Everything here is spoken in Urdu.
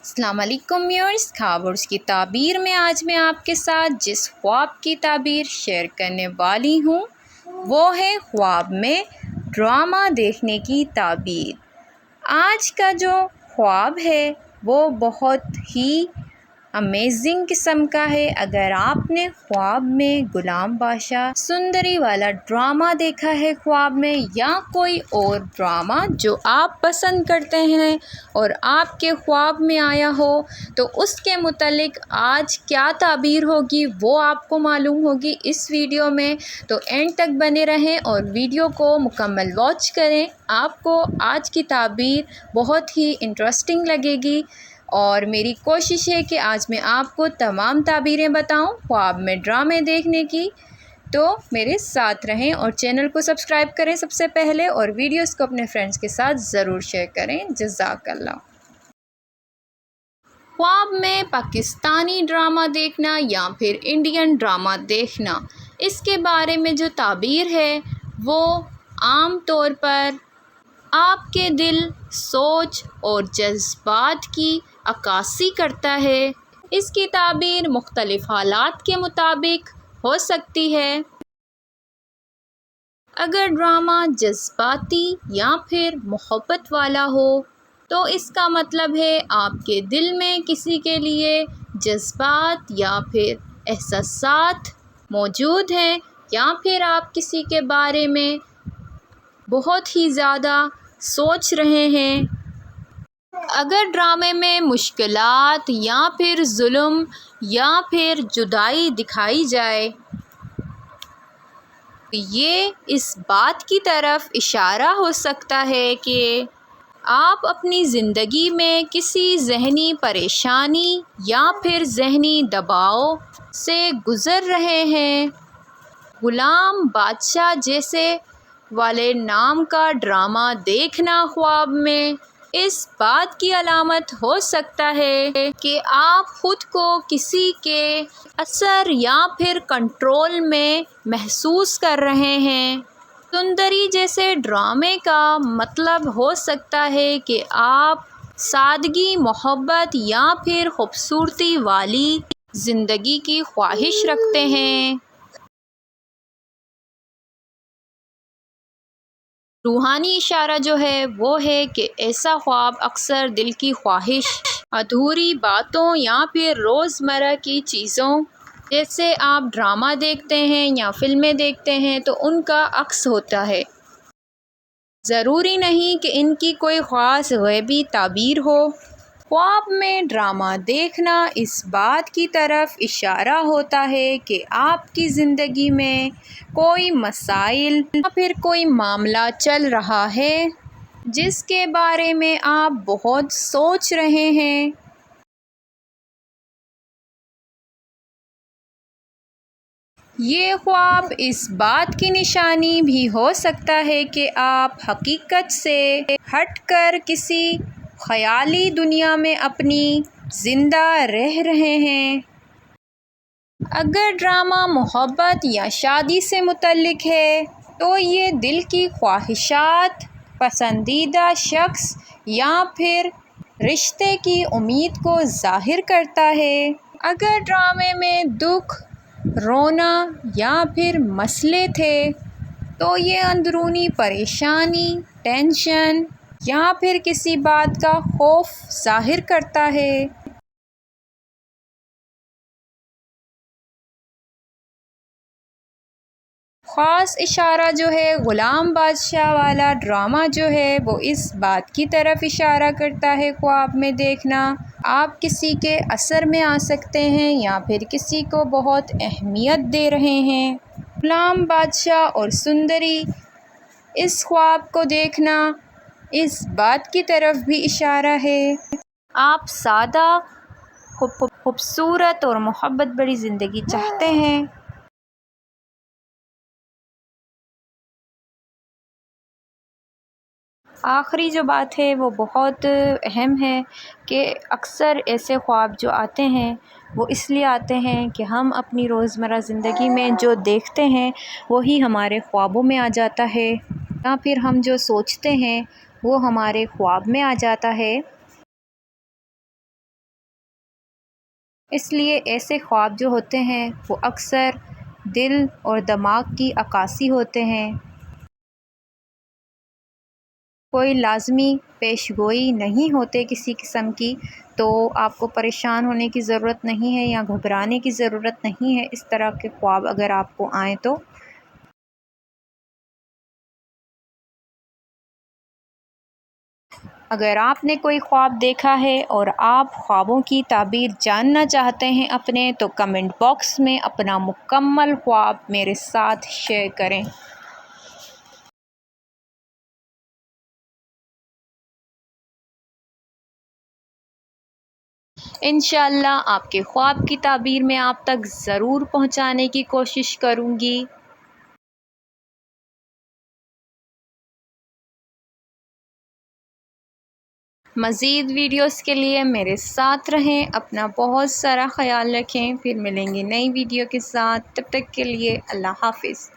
السلام علیکم ویورز، خواب اور اس کی تعبیر میں آج میں آپ کے ساتھ جس خواب کی تعبیر شیئر کرنے والی ہوں وہ ہے خواب میں ڈرامہ دیکھنے کی تعبیر۔ آج کا جو خواب ہے وہ بہت ہی امیزنگ قسم کا ہے۔ اگر آپ نے خواب میں غلام بادشاہ سندری والا ڈرامہ دیکھا ہے خواب میں، یا کوئی اور ڈرامہ جو آپ پسند کرتے ہیں اور آپ کے خواب میں آیا ہو، تو اس کے متعلق آج کیا تعبیر ہوگی وہ آپ کو معلوم ہوگی اس ویڈیو میں۔ تو اینڈ تک بنے رہیں اور ویڈیو کو مکمل واچ کریں، آپ کو آج کی تعبیر بہت ہی انٹرسٹنگ لگے گی، اور میری کوشش ہے کہ آج میں آپ کو تمام تعبیریں بتاؤں خواب میں ڈرامے دیکھنے کی۔ تو میرے ساتھ رہیں اور چینل کو سبسکرائب کریں سب سے پہلے، اور ویڈیوز کو اپنے فرینڈز کے ساتھ ضرور شیئر کریں۔ جزاک اللہ۔ خواب میں پاکستانی ڈرامہ دیکھنا یا پھر انڈین ڈرامہ دیکھنا، اس کے بارے میں جو تعبیر ہے وہ عام طور پر آپ کے دل، سوچ اور جذبات کی عکاسی کرتا ہے۔ اس کی تعبیر مختلف حالات کے مطابق ہو سکتی ہے۔ اگر ڈرامہ جذباتی یا پھر محبت والا ہو تو اس کا مطلب ہے آپ کے دل میں کسی کے لیے جذبات یا پھر احساسات موجود ہیں، یا پھر آپ کسی کے بارے میں بہت ہی زیادہ سوچ رہے ہیں۔ اگر ڈرامے میں مشکلات یا پھر ظلم یا پھر جدائی دکھائی جائے، یہ اس بات کی طرف اشارہ ہو سکتا ہے کہ آپ اپنی زندگی میں کسی ذہنی پریشانی یا پھر ذہنی دباؤ سے گزر رہے ہیں۔ غلام بادشاہ جیسے والے نام کا ڈرامہ دیکھنا خواب میں اس بات کی علامت ہو سکتا ہے کہ آپ خود کو کسی کے اثر یا پھر کنٹرول میں محسوس کر رہے ہیں۔ سندری جیسے ڈرامے کا مطلب ہو سکتا ہے کہ آپ سادگی، محبت یا پھر خوبصورتی والی زندگی کی خواہش رکھتے ہیں۔ روحانی اشارہ جو ہے وہ ہے کہ ایسا خواب اکثر دل کی خواہش، ادھوری باتوں یا پھر روزمرہ کی چیزوں، جیسے آپ ڈرامہ دیکھتے ہیں یا فلمیں دیکھتے ہیں تو ان کا عکس ہوتا ہے۔ ضروری نہیں کہ ان کی کوئی خاص غیبی تعبیر ہو۔ خواب میں ڈرامہ دیکھنا اس بات کی طرف اشارہ ہوتا ہے کہ آپ کی زندگی میں کوئی مسائل یا پھر کوئی معاملہ چل رہا ہے جس کے بارے میں آپ بہت سوچ رہے ہیں۔ یہ خواب اس بات کی نشانی بھی ہو سکتا ہے کہ آپ حقیقت سے ہٹ کر کسی خیالی دنیا میں اپنی زندہ رہ رہے ہیں۔ اگر ڈرامہ محبت یا شادی سے متعلق ہے تو یہ دل کی خواہشات، پسندیدہ شخص یا پھر رشتے کی امید کو ظاہر کرتا ہے۔ اگر ڈرامے میں دکھ، رونا یا پھر مسئلے تھے تو یہ اندرونی پریشانی، ٹینشن یا پھر کسی بات کا خوف ظاہر کرتا ہے۔ خاص اشارہ جو ہے غلام بادشاہ والا ڈرامہ جو ہے وہ اس بات کی طرف اشارہ کرتا ہے خواب میں دیکھنا آپ کسی کے اثر میں آ سکتے ہیں یا پھر کسی کو بہت اہمیت دے رہے ہیں۔ غلام بادشاہ اور سندری، اس خواب کو دیکھنا اس بات کی طرف بھی اشارہ ہے آپ سادہ، خوبصورت اور محبت بڑی زندگی چاہتے ہیں۔ آخری جو بات ہے وہ بہت اہم ہے کہ اکثر ایسے خواب جو آتے ہیں وہ اس لیے آتے ہیں کہ ہم اپنی روزمرہ زندگی میں جو دیکھتے ہیں وہی ہمارے خوابوں میں آ جاتا ہے، یا پھر ہم جو سوچتے ہیں وہ ہمارے خواب میں آ جاتا ہے۔ اس لیے ایسے خواب جو ہوتے ہیں وہ اکثر دل اور دماغ کی عکاسی ہوتے ہیں، کوئی لازمی پیش گوئی نہیں ہوتے کسی قسم کی، تو آپ کو پریشان ہونے کی ضرورت نہیں ہے یا گھبرانے کی ضرورت نہیں ہے اس طرح کے خواب اگر آپ کو آئیں تو۔ اگر آپ نے کوئی خواب دیکھا ہے اور آپ خوابوں کی تعبیر جاننا چاہتے ہیں اپنے، تو کمنٹ باکس میں اپنا مکمل خواب میرے ساتھ شیئر کریں۔ انشاءاللہ آپ کے خواب کی تعبیر میں آپ تک ضرور پہنچانے کی کوشش کروں گی۔ مزید ویڈیوز کے لیے میرے ساتھ رہیں، اپنا بہت سارا خیال رکھیں، پھر ملیں گے نئی ویڈیو کے ساتھ، تب تک کے لیے اللہ حافظ۔